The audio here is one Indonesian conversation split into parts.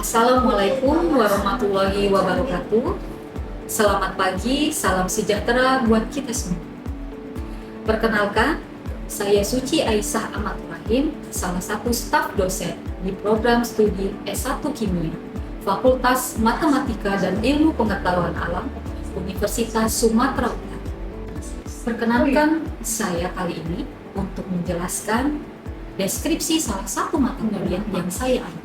Assalamualaikum warahmatullahi wabarakatuh. Selamat pagi, salam sejahtera buat kita semua. Perkenalkan, saya Suci Aisyah Ahmad Rahim, salah satu staf dosen di program studi S1 Kimia, Fakultas Matematika dan Ilmu Pengetahuan Alam, Universitas Sumatera Utara. Perkenalkan, saya kali ini untuk menjelaskan deskripsi salah satu mata kuliah yang saya ambil,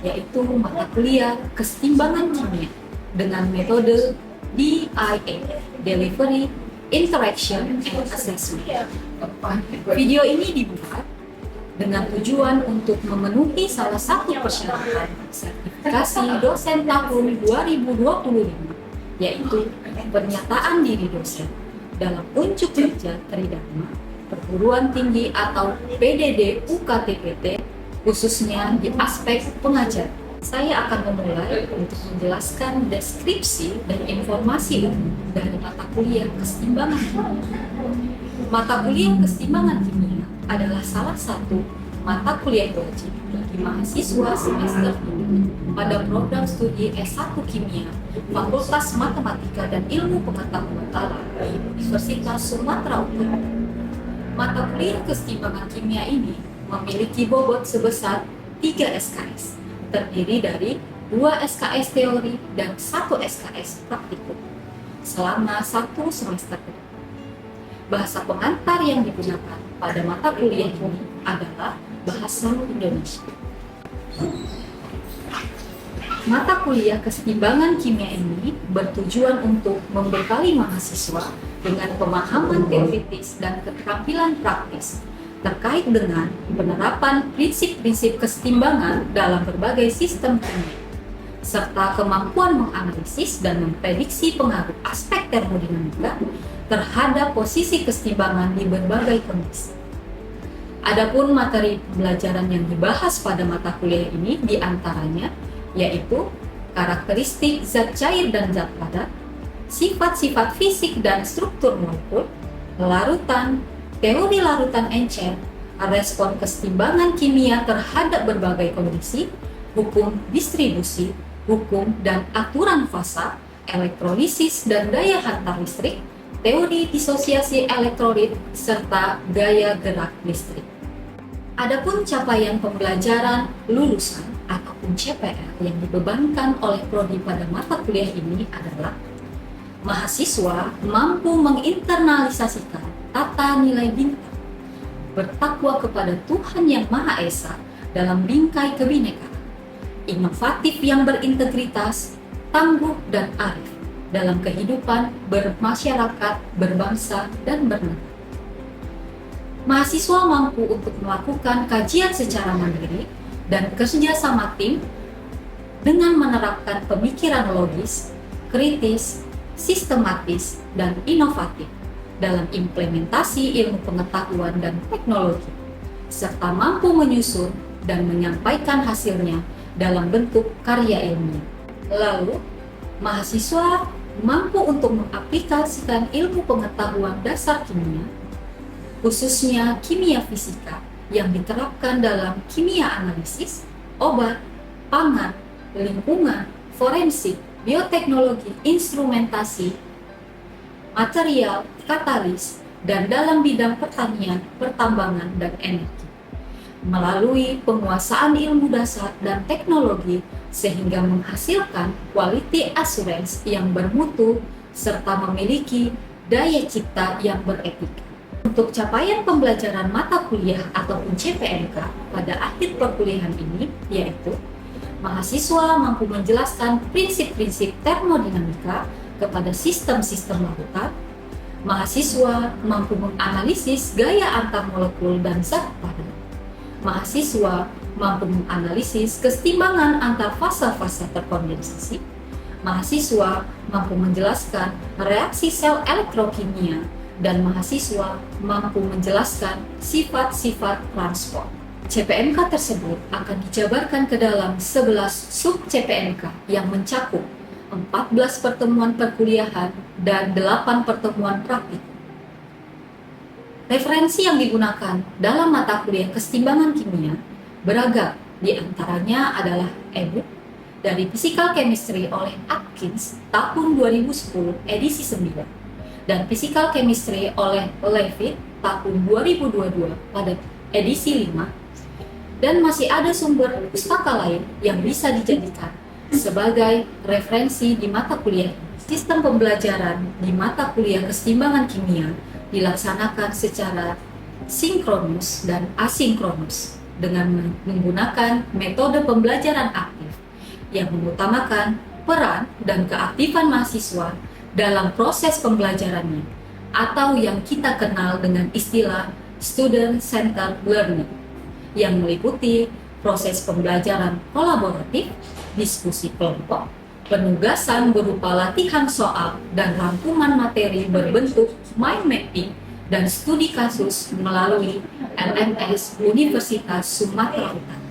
yaitu mata kuliah Kesetimbangan Kimia dengan metode DIA, Delivery, Interaction, and Assessment. Video ini dibuat dengan tujuan untuk memenuhi salah satu persyaratan sertifikasi dosen tahun 2025, yaitu pernyataan diri dosen dalam unjuk kerja tridharma perguruan tinggi atau PDD UKTPT, khususnya di aspek pengajar. Saya akan memulai untuk menjelaskan deskripsi dan informasi dari mata kuliah Kesetimbangan Kimia. Mata kuliah Kesetimbangan Kimia adalah salah satu mata kuliah wajib bagi mahasiswa semester ini pada program studi S1 Kimia, Fakultas Matematika dan Ilmu Pengetahuan Alam, Universitas Sumatera Utara. Mata kuliah Kesetimbangan Kimia ini memiliki bobot sebesar 3 SKS, terdiri dari 2 SKS teori dan 1 SKS praktikum selama 1 semester. Bahasa pengantar yang digunakan pada mata kuliah ini adalah bahasa Indonesia. Mata kuliah Kesetimbangan Kimia ini bertujuan untuk membekali mahasiswa dengan pemahaman teoritis dan keterampilan praktis terkait dengan penerapan prinsip-prinsip kesetimbangan dalam berbagai sistem kimia, serta kemampuan menganalisis dan memprediksi pengaruh aspek termodinamika terhadap posisi kesetimbangan di berbagai kondisi. Adapun materi pembelajaran yang dibahas pada mata kuliah ini diantaranya yaitu karakteristik zat cair dan zat padat, sifat-sifat fisik dan struktur molekul, larutan, teori larutan encer, respon kesetimbangan kimia terhadap berbagai kondisi, hukum distribusi, hukum dan aturan fasa, elektrolisis dan daya hantar listrik, teori disosiasi elektrolit, serta gaya gerak listrik. Adapun capaian pembelajaran lulusan ataupun CPR yang dibebankan oleh prodi pada mata kuliah ini adalah mahasiswa mampu menginternalisasikan tata nilai bintang, bertakwa kepada Tuhan Yang Maha Esa dalam bingkai kebinekaan, inovatif yang berintegritas, tangguh dan arif dalam kehidupan bermasyarakat, berbangsa, dan bernegara. Mahasiswa mampu untuk melakukan kajian secara mandiri dan kerjasama tim dengan menerapkan pemikiran logis, kritis, sistematis, dan inovatif dalam implementasi ilmu pengetahuan dan teknologi, serta mampu menyusun dan menyampaikan hasilnya dalam bentuk karya ilmiah. Lalu, mahasiswa mampu untuk mengaplikasikan ilmu pengetahuan dasar kimia, khususnya kimia fisika yang diterapkan dalam kimia analisis, obat, pangan, lingkungan, forensik, bioteknologi, instrumentasi, material, katalis, dan dalam bidang pertanian, pertambangan, dan energi, melalui penguasaan ilmu dasar dan teknologi sehingga menghasilkan quality assurance yang bermutu serta memiliki daya cipta yang beretika. Untuk capaian pembelajaran mata kuliah ataupun CPNK pada akhir perkuliahan ini, yaitu mahasiswa mampu menjelaskan prinsip-prinsip termodinamika kepada sistem-sistem larutan, mahasiswa mampu menganalisis gaya antar molekul dan zat padat, mahasiswa mampu menganalisis kesetimbangan antar fasa-fasa terkondensasi, mahasiswa mampu menjelaskan reaksi sel elektrokimia, dan mahasiswa mampu menjelaskan sifat-sifat transport. CPNK tersebut akan dijabarkan ke dalam 11 sub CPNK yang mencakup 14 pertemuan perkuliahan dan 8 pertemuan praktik. Referensi yang digunakan dalam mata kuliah Kesetimbangan Kimia beragam, di antaranya adalah e-book, dari Physical Chemistry oleh Atkins tahun 2010 edisi 9 dan Physical Chemistry oleh Leavitt tahun 2022 pada edisi 5, dan masih ada sumber pustaka lain yang bisa dijadikan sebagai referensi di mata kuliah. Sistem pembelajaran di mata kuliah keseimbangan kimia dilaksanakan secara sinkronus dan asinkronus dengan menggunakan metode pembelajaran aktif yang mengutamakan peran dan keaktifan mahasiswa dalam proses pembelajarannya, atau yang kita kenal dengan istilah student-centered learning, yang meliputi proses pembelajaran kolaboratif, diskusi kelompok, penugasan berupa latihan soal dan rangkuman materi berbentuk mind mapping, dan studi kasus melalui LMS Universitas Sumatera Utara.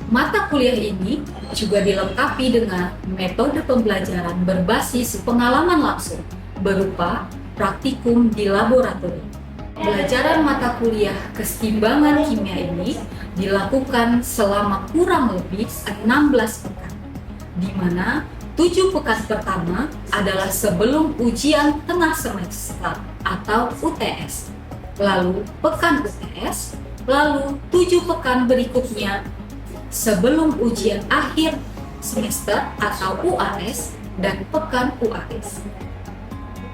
Mata kuliah ini juga dilengkapi dengan metode pembelajaran berbasis pengalaman langsung berupa praktikum di laboratorium. Pelajaran mata kuliah keseimbangan kimia ini dilakukan selama kurang lebih 16 pekan, di mana 7 pekan pertama adalah sebelum ujian tengah semester atau UTS, lalu pekan UTS, lalu 7 pekan berikutnya sebelum ujian akhir semester atau UAS dan pekan UAS.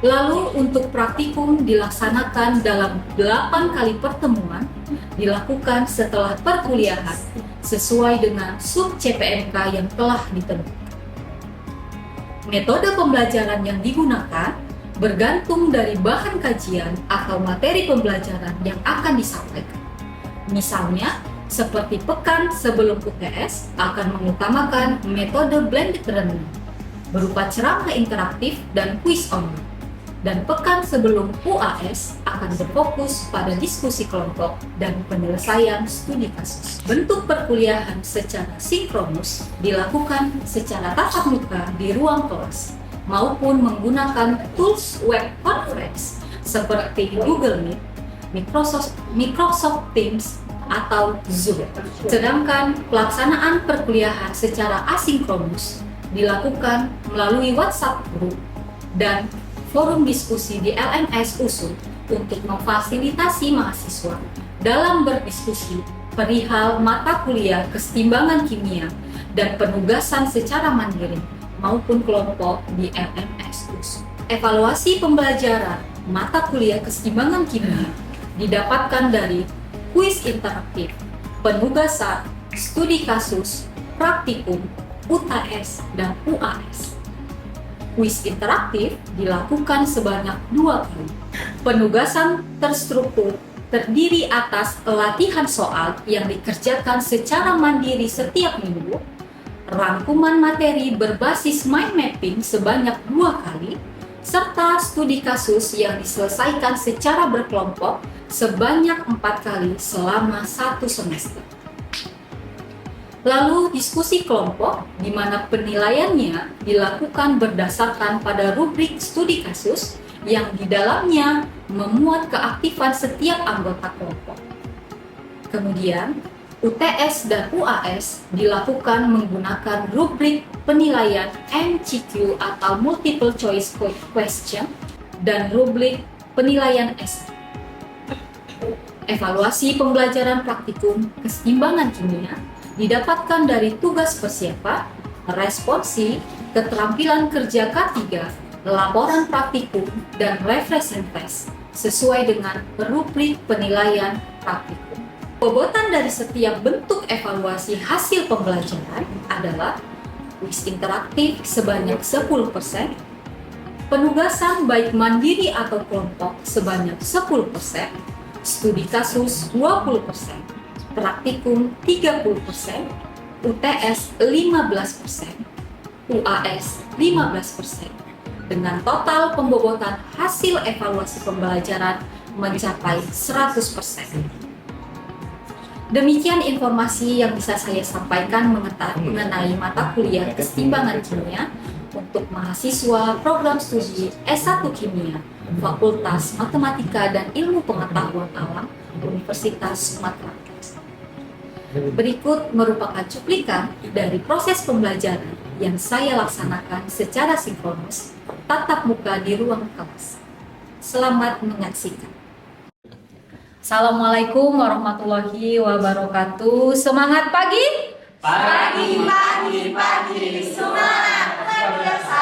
Lalu untuk praktikum dilaksanakan dalam 8 kali pertemuan, dilakukan setelah perkuliahan sesuai dengan sub CPMK yang telah ditentukan. Metode pembelajaran yang digunakan bergantung dari bahan kajian atau materi pembelajaran yang akan disampaikan. Misalnya, seperti pekan sebelum UTS akan mengutamakan metode blended learning berupa ceramah interaktif dan kuis online. Dan pekan sebelum UAS akan berfokus pada diskusi kelompok dan penyelesaian studi kasus. Bentuk perkuliahan secara sinkronus dilakukan secara tatap muka di ruang kelas maupun menggunakan tools web conference seperti Google Meet, Microsoft Teams, atau Zoom. Sedangkan pelaksanaan perkuliahan secara asinkronus dilakukan melalui WhatsApp group dan forum diskusi di LMS USU untuk memfasilitasi mahasiswa dalam berdiskusi perihal mata kuliah keseimbangan kimia dan penugasan secara mandiri maupun kelompok di LMS USU. Evaluasi pembelajaran mata kuliah keseimbangan kimia didapatkan dari kuis interaktif, penugasan, studi kasus, praktikum, UTS, dan UAS. Kuis interaktif dilakukan sebanyak 2 kali. Penugasan terstruktur terdiri atas latihan soal yang dikerjakan secara mandiri setiap minggu, rangkuman materi berbasis mind mapping sebanyak 2 kali, serta studi kasus yang diselesaikan secara berkelompok sebanyak 4 kali selama 1 semester. Lalu diskusi kelompok, di mana penilaiannya dilakukan berdasarkan pada rubrik studi kasus yang di dalamnya memuat keaktifan setiap anggota kelompok. Kemudian, UTS dan UAS dilakukan menggunakan rubrik penilaian MCQ atau Multiple Choice Question dan rubrik penilaian essay. Evaluasi pembelajaran praktikum keseimbangan kimia didapatkan dari tugas persiapan, responsi, keterampilan kerja K3, laporan praktikum, dan refreshing test sesuai dengan rubrik penilaian praktikum. Bobotan dari setiap bentuk evaluasi hasil pembelajaran adalah kuis interaktif sebanyak 10%, penugasan baik mandiri atau kelompok sebanyak 10%, studi kasus 20%, praktikum 30%, UTS 15%, UAS 15%, dengan total pembobotan hasil evaluasi pembelajaran mencapai 100%. Demikian informasi yang bisa saya sampaikan mengenai mata kuliah keseimbangan kimia untuk mahasiswa program studi S1 Kimia, Fakultas Matematika dan Ilmu Pengetahuan Alam, Universitas Sumatera. Berikut merupakan cuplikan dari proses pembelajaran yang saya laksanakan secara sinkronus tatap muka di ruang kelas. Selamat menyaksikan. Assalamualaikum warahmatullahi wabarakatuh. Semangat pagi. Pagi, semangat berbiasa.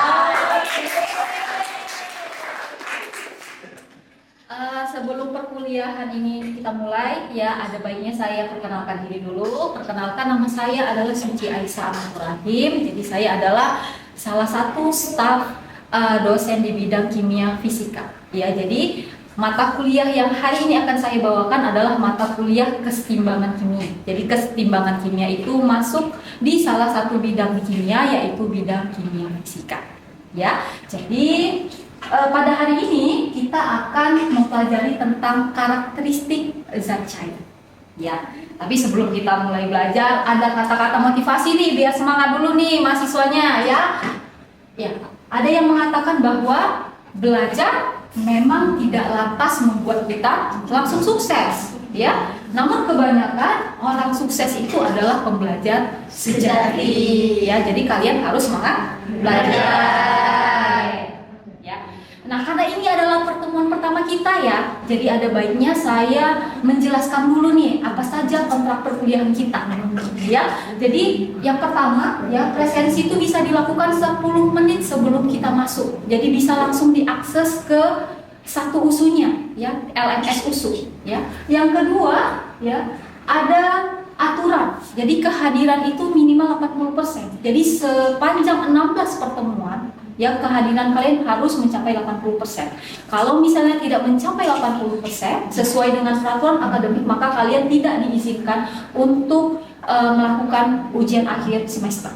Sebelum perkuliahan ini kita mulai, ya ada baiknya saya perkenalkan diri dulu. Perkenalkan, nama saya adalah Suci Aisyah Rahim. Jadi saya adalah salah satu staf dosen di bidang kimia fisika. Ya, jadi mata kuliah yang hari ini akan saya bawakan adalah mata kuliah kesetimbangan kimia. Jadi kesetimbangan kimia itu masuk di salah satu bidang kimia, yaitu bidang kimia fisika. Ya, jadi pada hari ini kita akan mempelajari tentang karakteristik zat cair. Ya, tapi sebelum kita mulai belajar, ada kata-kata motivasi nih, biar semangat dulu nih mahasiswanya ya. Ya, ada yang mengatakan bahwa belajar memang tidak lantas membuat kita langsung sukses, ya. Namun kebanyakan orang sukses itu adalah pembelajar sejati, ya. Jadi kalian harus semangat belajar. Nah, karena ini adalah pertemuan pertama kita ya, jadi ada baiknya saya menjelaskan dulu nih apa saja kontrak perkuliahan kita. Ya, jadi yang pertama ya, presensi itu bisa dilakukan 10 menit sebelum kita masuk. Jadi bisa langsung diakses ke satu usunya ya, LMS usu ya. Yang kedua ya, ada aturan. Jadi kehadiran itu minimal 80%. Jadi sepanjang 16 pertemuan ya, kehadiran kalian harus mencapai 80%. Kalau misalnya tidak mencapai 80% sesuai dengan peraturan akademik, maka kalian tidak diizinkan untuk melakukan ujian akhir semester.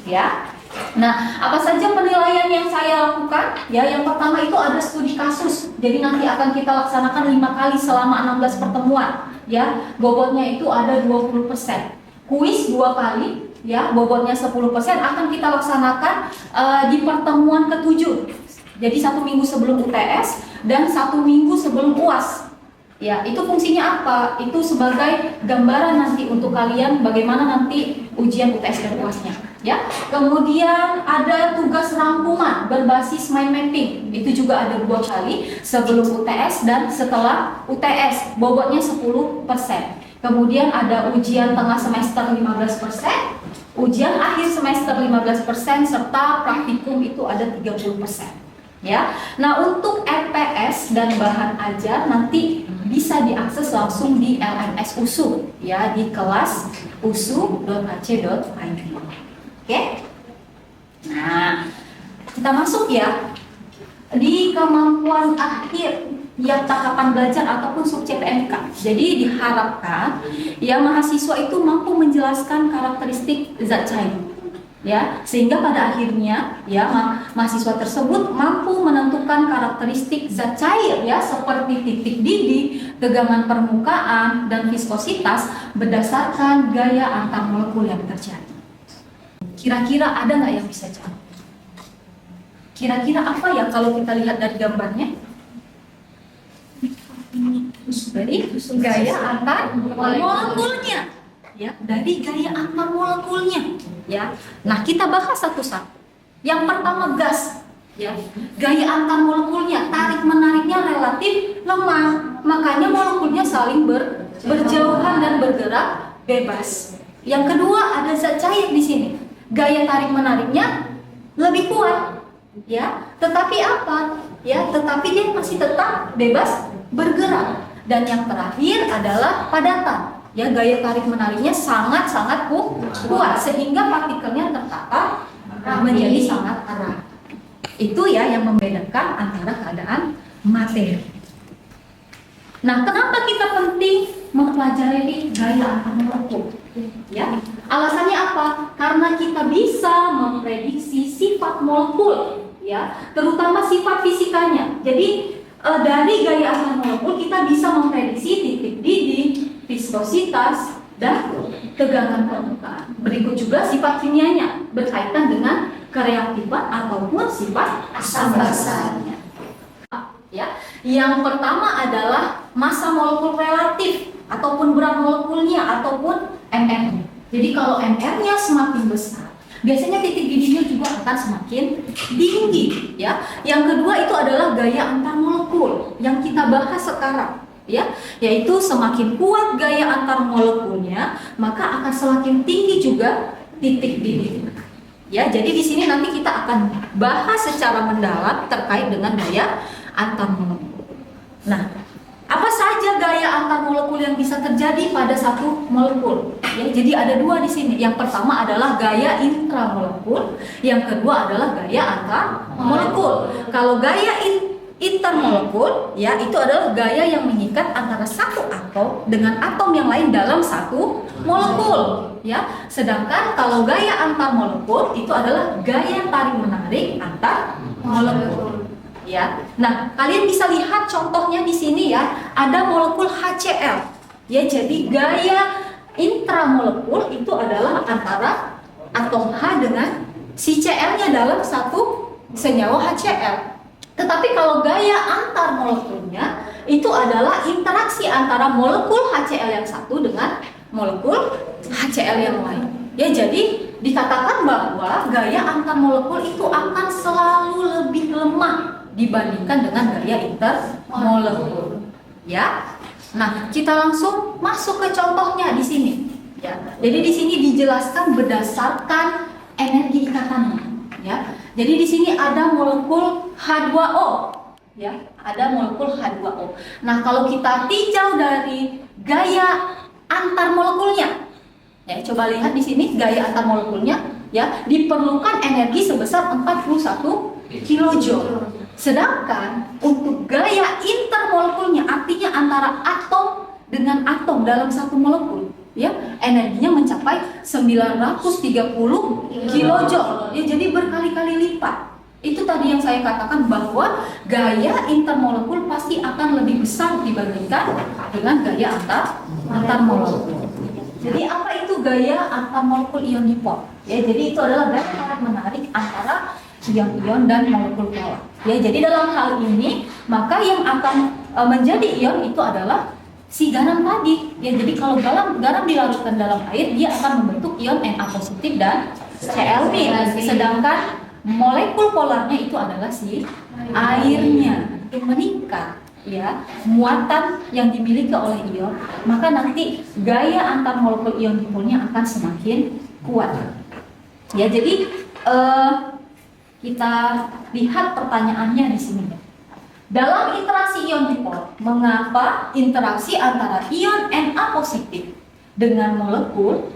Ya. Nah, apa saja penilaian yang saya lakukan? Ya, yang pertama itu ada studi kasus. Jadi nanti akan kita laksanakan 5 kali selama 16 pertemuan. Ya, bobotnya itu ada 20%. Kuis 2 kali. Ya, bobotnya 10% akan kita laksanakan di pertemuan ke-7. Jadi 1 minggu sebelum UTS dan 1 minggu sebelum UAS. Ya, itu fungsinya apa? Itu sebagai gambaran nanti untuk kalian bagaimana nanti ujian UTS dan UASnya. Ya, kemudian ada tugas rangkuman berbasis mind mapping. Itu juga ada 2 kali sebelum UTS dan setelah UTS. Bobotnya 10%. Kemudian ada ujian tengah semester 15%, ujian akhir semester 15%, serta praktikum itu ada 30%. Ya. Nah, untuk RPS dan bahan ajar nanti bisa diakses langsung di LMS USU ya, di kelas usu.ac.id. Oke? Nah, kita masuk ya di kemampuan akhir ya, tahapan belajar ataupun sub-CPNK. Jadi diharapkan ya mahasiswa itu mampu menjelaskan karakteristik zat cair. Ya, sehingga pada akhirnya ya mahasiswa tersebut mampu menentukan karakteristik zat cair ya, seperti titik didih, tegangan permukaan, dan viskositas berdasarkan gaya antar molekul yang terjadi. Kira-kira ada nggak yang bisa jawab? Kira-kira apa ya kalau kita lihat dari gambarnya? Dari gaya antar molekulnya, ya, dari gaya antar molekulnya, ya. Nah, kita bahas satu-satu. Yang pertama gas, ya, gaya antar molekulnya, tarik menariknya relatif lemah, makanya molekulnya saling berjauhan dan bergerak bebas. Yang kedua ada zat cair di sini, gaya tarik menariknya lebih kuat, ya, tetapi apa? Ya, tetapi dia masih tetap bebas bergerak. Dan yang terakhir adalah padatan. Ya, gaya tarik menariknya sangat-sangat kuat sehingga partikelnya tertata menjadi sangat erat. Itu ya yang membedakan antara keadaan materi. Nah, kenapa kita penting mempelajari gaya antar molekul? Ya, alasannya apa? Karena kita bisa memprediksi sifat molekul, ya, terutama sifat fisikanya. Jadi dari gaya antar molekul kita bisa memprediksi titik didih, viskositas, dan tegangan permukaan. Berikut juga sifat kimianya berkaitan dengan kereaktifan ataupun sifat asam basanya. Ya, yang pertama adalah massa molekul relatif. ataupun berat molekulnya, ataupun MR-nya. Jadi kalau MR-nya semakin besar, biasanya titik didihnya juga akan semakin tinggi, ya. Yang kedua itu adalah gaya antar molekul yang kita bahas sekarang, ya, yaitu semakin kuat gaya antar molekulnya, maka akan semakin tinggi juga titik didih. Ya, jadi di sini nanti kita akan bahas secara mendalam terkait dengan gaya antar molekul. Nah, apa saja gaya antar molekul yang bisa terjadi pada satu molekul? Ya, jadi ada dua di sini. Yang pertama adalah gaya intramolekul, yang kedua adalah gaya antar molekul. Kalau gaya intermolekul, ya, itu adalah gaya yang mengikat antara satu atom dengan atom yang lain dalam satu molekul, ya. Sedangkan kalau gaya antar molekul itu adalah gaya tarik menarik antar molekul. Ya, nah kalian bisa lihat contohnya di sini ya, ada molekul HCl. Ya, jadi gaya intramolekul itu adalah antara atom H dengan si Cl-nya dalam satu senyawa HCl. Tetapi kalau gaya antar molekulnya itu adalah interaksi antara molekul HCl yang satu dengan molekul HCl yang lain. Ya, jadi dikatakan bahwa gaya antar molekul itu akan selalu lebih lemah dibandingkan dengan gaya intermolekul, ya. Nah, kita langsung masuk ke contohnya di sini, ya. Jadi di sini dijelaskan berdasarkan energi ikatannya, ya. Jadi di sini ada molekul H2O, ya, ada molekul H2O. Nah, kalau kita tinjau dari gaya antar molekulnya, ya, coba lihat di sini gaya antar molekulnya, ya, diperlukan energi sebesar 41 kilojoule. Sedangkan untuk gaya intermolekulnya, artinya antara atom dengan atom dalam satu molekul, ya, energinya mencapai 930 kilojoule. Ya, jadi berkali-kali lipat. Itu tadi yang saya katakan bahwa gaya intermolekul pasti akan lebih besar dibandingkan dengan gaya antar molekul. Jadi apa itu gaya antar molekul ion dipol? Ya, jadi itu adalah gaya tarik menarik antara ion-ion dan molekul polar. Ya, jadi dalam hal ini maka yang akan menjadi ion itu adalah si garam tadi. Ya, jadi kalau garam dilarutkan dalam air, dia akan membentuk ion Na positif dan Cl-. Sedangkan molekul polarnya itu adalah si airnya. Untuk meningkat, ya, muatan yang dimiliki oleh ion, maka nanti gaya antar molekul ion dipolnya akan semakin kuat. Ya, jadi kita lihat pertanyaannya di sini. Dalam interaksi ion dipol, mengapa interaksi antara ion Na positif dengan molekul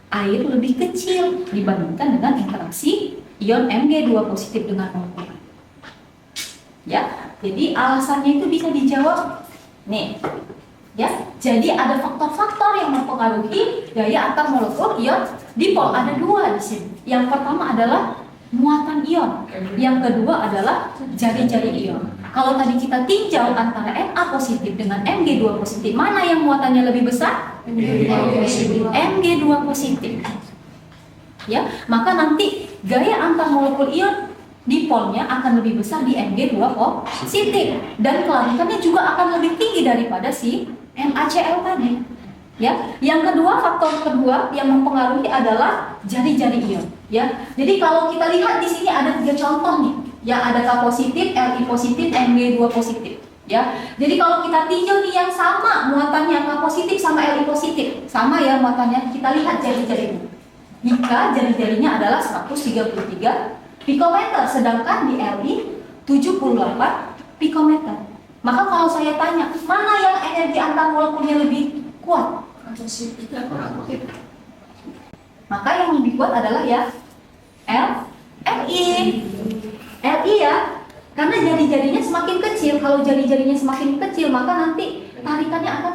air lebih kecil dibandingkan dengan interaksi ion Mg2 positif dengan molekul? Ya, jadi alasannya itu bisa dijawab nih. Ya, jadi ada faktor-faktor yang mempengaruhi gaya antar molekul ion dipol. Ada dua di sini. Yang pertama adalah muatan ion, yang kedua adalah jari-jari ion. Kalau tadi kita tinjau antara Na positif dengan Mg2 positif, mana yang muatannya lebih besar? Mg2 positif. Ya, maka nanti gaya antar molekul ion dipolnya akan lebih besar di Mg2 positif dan kelarikannya juga akan lebih tinggi daripada si NaCl tadi. Ya, yang kedua, faktor kedua yang mempengaruhi adalah jari-jari ion. Ya, jadi kalau kita lihat di sini ada 3 contoh nih. Ya, ada K positif, Li positif, Mg2 positif. Ya, jadi kalau kita tinjau nih yang sama muatannya K positif sama Li positif, sama ya muatannya. Kita lihat jari-jarinya. Jika jari-jarinya adalah 133 pikometer, sedangkan di Li 78 pikometer. Maka kalau saya tanya, mana yang energi antar molekulnya lebih kuat? Maka yang lebih kuat adalah ya Li ya, karena jari-jarinya semakin kecil. Kalau jari-jarinya semakin kecil, maka nanti tarikannya akan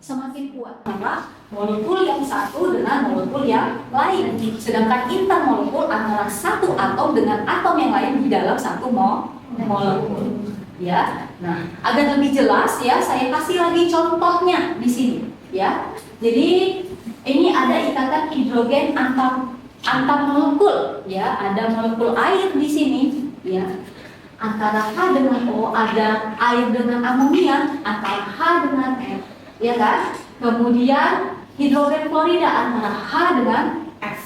semakin kuat. Karena molekul yang satu dengan molekul yang lain. Sedangkan intermolekul antara satu atom dengan atom yang lain di dalam satu molekul. Ya, nah agar lebih jelas ya, saya kasih lagi contohnya di sini. Ya, jadi ini ada ikatan hidrogen antar molekul. Ya, ada molekul air di sini. Ya, antara H dengan O, ada air dengan amonia, antara H dengan F, ya kan? Kemudian hidrogen klorida antara H dengan F.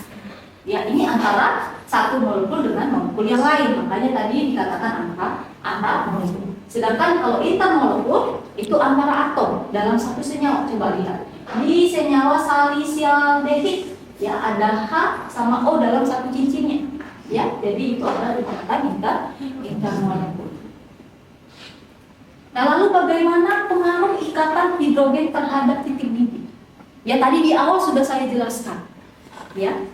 Ya, ini antara satu molekul dengan molekul yang lain. Makanya tadi dikatakan antar molekul. Sedangkan kalau intermolekul itu antara atom dalam satu senyawa. Coba lihat. Di senyawa salisialdehid ya ada H sama O dalam satu cincinnya. Ya, jadi itu adalah dikatakan intermolekul. Nah, lalu bagaimana pengaruh ikatan hidrogen terhadap titik didih? Ya, tadi di awal sudah saya jelaskan. Ya.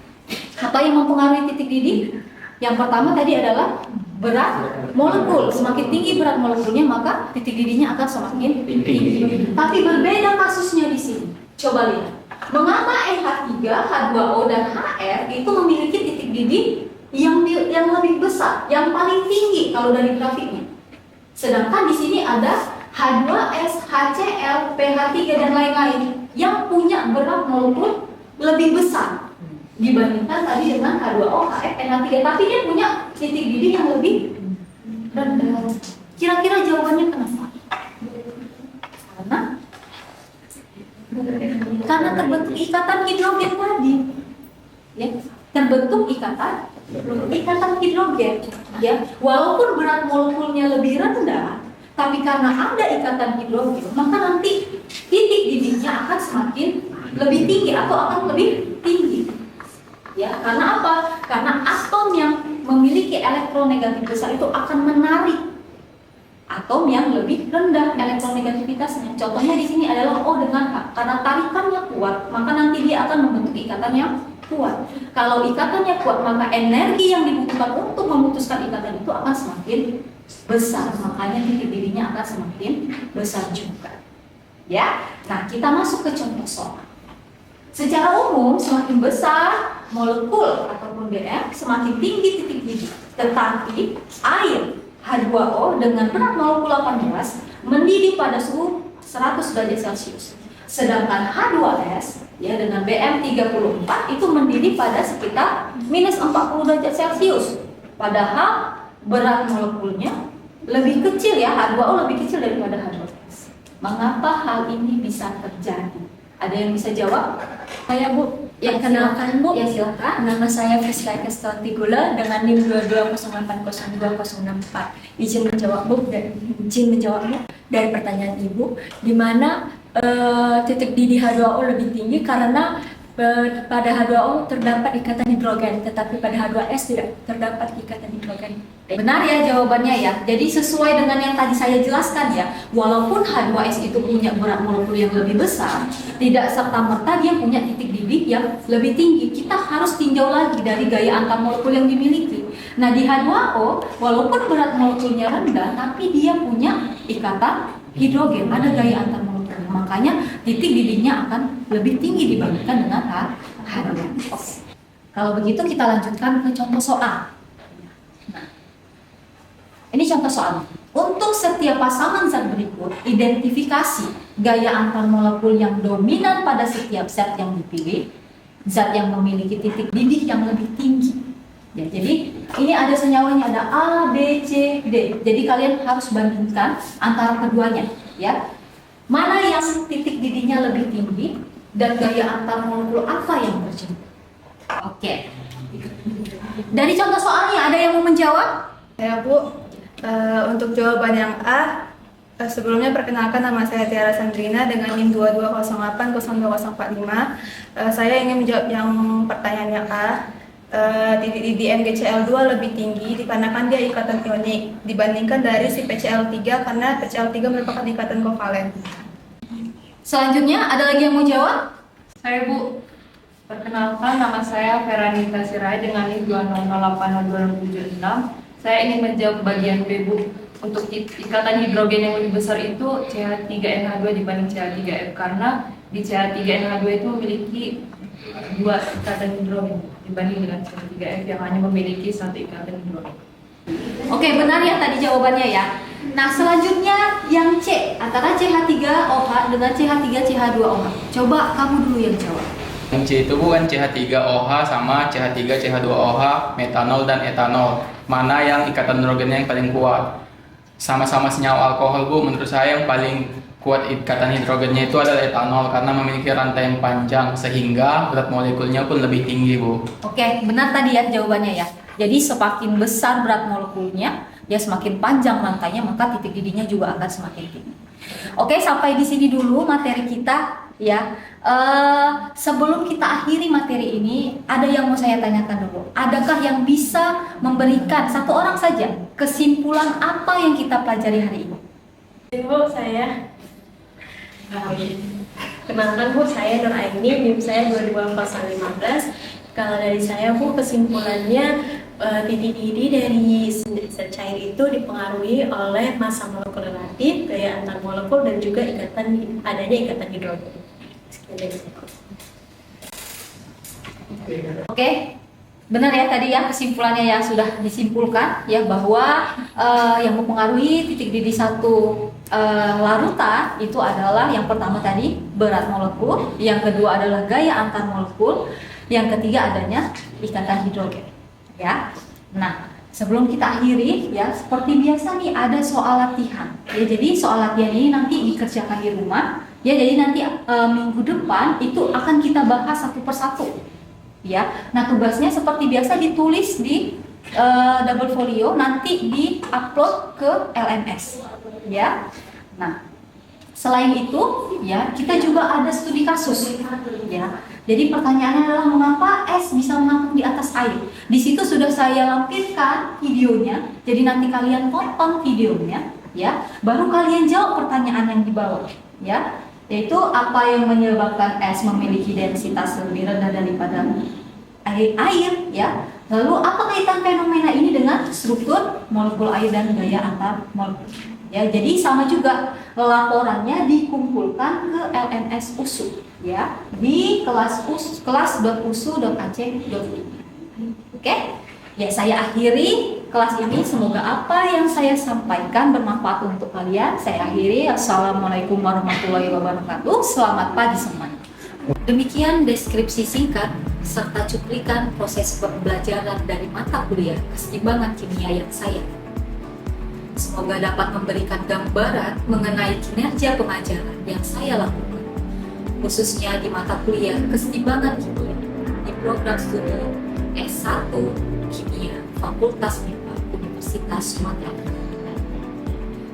Apa yang mempengaruhi titik didih? Yang pertama tadi adalah berat molekul. Semakin tinggi berat molekulnya, maka titik didihnya akan semakin tinggi. Tapi berbeda kasusnya di sini. Coba lihat. Mengapa NH3, H2O dan HR itu memiliki titik didih yang lebih besar, yang paling tinggi kalau dari grafiknya. Sedangkan di sini ada H2S, HCl, pH3 dan lain-lain yang punya berat molekul lebih besar dibandingkan tadi dengan H2O, HF, NH3, tapi dia punya titik didih yang lebih rendah. Kira-kira jawabannya kenapa? Karena terbentuk ikatan hidrogen tadi. Ya, terbentuk ikatan hidrogen. Ya, walaupun berat molekulnya lebih rendah, tapi karena ada ikatan hidrogen, maka nanti titik didihnya akan semakin lebih tinggi atau akan lebih tinggi. Ya, karena apa? Karena atom yang memiliki elektronegatif besar itu akan menarik atom yang lebih rendah elektronegativitasnya. Contohnya di sini adalah O dengan H. Karena tarikannya kuat, maka nanti dia akan membentuk ikatan yang kuat. Kalau ikatannya kuat, maka energi yang dibutuhkan untuk memutuskan ikatan itu akan semakin besar. Makanya titik didihnya akan semakin besar juga. Ya. Nah, kita masuk ke contoh soal. Secara umum, semakin besar molekul ataupun BF, semakin tinggi titik didih. Tetapi air H2O dengan berat molekul 18 mendidih pada suhu 100 derajat Celcius. Sedangkan H2S ya dengan BM34 itu mendidih pada sekitar minus 40 derajat Celcius. Padahal berat molekulnya lebih kecil ya, H2O lebih kecil daripada H2S. Mengapa hal ini bisa terjadi? Ada yang bisa jawab? Saya Bu, yang kenalkan Bu. Ya silakan. Nama saya Friska Estelantigula dengan NIM 22080264. Izin menjawab Bu dari pertanyaan Ibu, di mana titik didih H2O lebih tinggi karena pada H2O terdapat ikatan hidrogen, tetapi pada H2S tidak terdapat ikatan hidrogen. Benar ya jawabannya ya. Jadi sesuai dengan yang tadi saya jelaskan ya, walaupun H2S itu punya berat molekul yang lebih besar, tidak serta-merta dia punya titik didih yang lebih tinggi. Kita harus tinjau lagi dari gaya antar molekul yang dimiliki. Nah, di H2O walaupun berat molekulnya rendah, tapi dia punya ikatan hidrogen, ada gaya antar molekul. Makanya titik didihnya akan lebih tinggi dibandingkan dengan H2S. Kalau begitu kita lanjutkan ke contoh soal. Ini contoh soal. Untuk setiap pasangan zat berikut, identifikasi gaya antar molekul yang dominan pada setiap zat yang dipilih, zat yang memiliki titik didih yang lebih tinggi. Ya, jadi ini ada senyawanya, ada A, B, C, D. Jadi kalian harus bandingkan antara keduanya, ya. Mana yang titik didihnya lebih tinggi dan gaya antar molekul apa yang terjadi? Oke. Dari contoh soalnya ada yang mau menjawab? Ya Bu, untuk jawaban yang A, sebelumnya perkenalkan nama saya Tiara Sandrina dengan NIM 22080245. Saya ingin menjawab yang pertanyaan yang A. Titik didih MgCl2 lebih tinggi dikarenakan dia ikatan ionik dibandingkan dari si PCl3 karena PCl3 merupakan ikatan kovalen. Selanjutnya ada lagi yang mau jawab? Saya Bu, perkenalkan nama saya Feranita Sirai dengan NIM 2008026. Saya ingin menjawab bagian B Bu. Untuk ikatan hidrogen yang lebih besar itu CH3NH2 dibanding CH3F karena di CH3NH2 itu memiliki dua ikatan hidrogen dibanding dengan CH3F yang hanya memiliki satu ikatan hidrogen. Oke, benar ya tadi jawabannya ya. Nah, selanjutnya yang C, antara CH3OH dengan CH3CH2OH. Coba kamu dulu yang jawab. Yang C itu bukan CH3OH sama CH3CH2OH, metanol dan etanol. Mana yang ikatan hidrogennya yang paling kuat? Sama-sama senyawa alkohol Bu, menurut saya yang paling kuat ikatan hidrogennya itu adalah etanol karena memiliki rantai yang panjang sehingga berat molekulnya pun lebih tinggi, Bu. Oke, benar tadi ya jawabannya ya. Jadi semakin besar berat molekulnya, ya semakin panjang rantainya, maka titik didihnya juga akan semakin tinggi. Oke, sampai di sini dulu materi kita ya. Sebelum kita akhiri materi ini, ada yang mau saya tanyakan dulu. Adakah yang bisa memberikan satu orang saja kesimpulan apa yang kita pelajari hari ini? Bu, saya kenalkan Bu, saya Nur Aini, NIM saya 2215. Kalau dari saya Bu, kesimpulannya titik didih dari zat cair itu dipengaruhi oleh massa molekul relatif, gaya antar molekul, dan juga adanya ikatan hidrogen. Sekian dari saya. Oke, benar ya tadi ya kesimpulannya yang sudah disimpulkan ya bahwa yang mempengaruhi titik didih satu larutan itu adalah yang pertama tadi berat molekul, yang kedua adalah gaya antar molekul, yang ketiga adanya ikatan hidrogen ya. Nah, sebelum kita akhiri ya seperti biasa nih ada soal latihan ya. Jadi soal latihan ini nanti dikerjakan di rumah ya. Jadi nanti minggu depan itu akan kita bahas satu persatu ya. Nah, tugasnya seperti biasa ditulis di double folio, nanti di-upload ke LMS ya. Nah, selain itu ya kita juga ada studi kasus ya. Jadi pertanyaannya adalah mengapa es bisa mengapung di atas air. Di situ sudah saya lampirkan videonya. Jadi nanti kalian tonton videonya ya, baru kalian jawab pertanyaan yang di bawah ya. Yaitu apa yang menyebabkan es memiliki densitas lebih rendah daripada air ya. Lalu apa kaitan fenomena ini dengan struktur molekul air dan gaya antar molekul? Ya, jadi sama juga laporannya dikumpulkan ke LMS USU ya di kelas.usu.ac.id. Oke? Ya, saya akhiri kelas ini. Semoga apa yang saya sampaikan bermanfaat untuk kalian. Saya akhiri. Assalamualaikum warahmatullahi wabarakatuh. Selamat pagi semuanya. Demikian deskripsi singkat serta cuplikan proses pembelajaran dari mata kuliah keseimbangan kimia yang saya. Semoga dapat memberikan gambaran mengenai kinerja pengajaran yang saya lakukan, khususnya di mata kuliah keseimbangan kimia di program studi S1 Kimia Fakultas MIPA Universitas Sumatera Utara.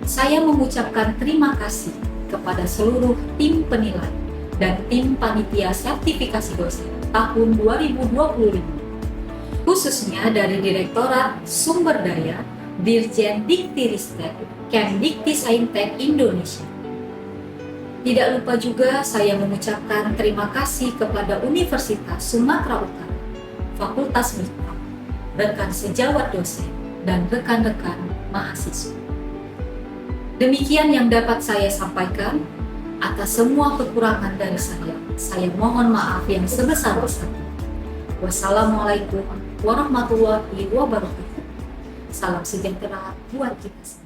Saya mengucapkan terima kasih kepada seluruh tim penilai dan tim panitia sertifikasi dosen tahun 2025, khususnya dari Direktorat Sumber Daya Dirjen Dikti-Ristek Kemdikti-Saintek Indonesia. Tidak lupa juga saya mengucapkan terima kasih kepada Universitas Sumatera Utara, Fakultas MIPA, rekan sejawat dosen, dan rekan-rekan mahasiswa. Demikian yang dapat saya sampaikan. Atas semua kekurangan dari saya mohon maaf yang sebesar-besarnya. Wassalamualaikum warahmatullahi wabarakatuh. Salam sejahtera buat kita semua.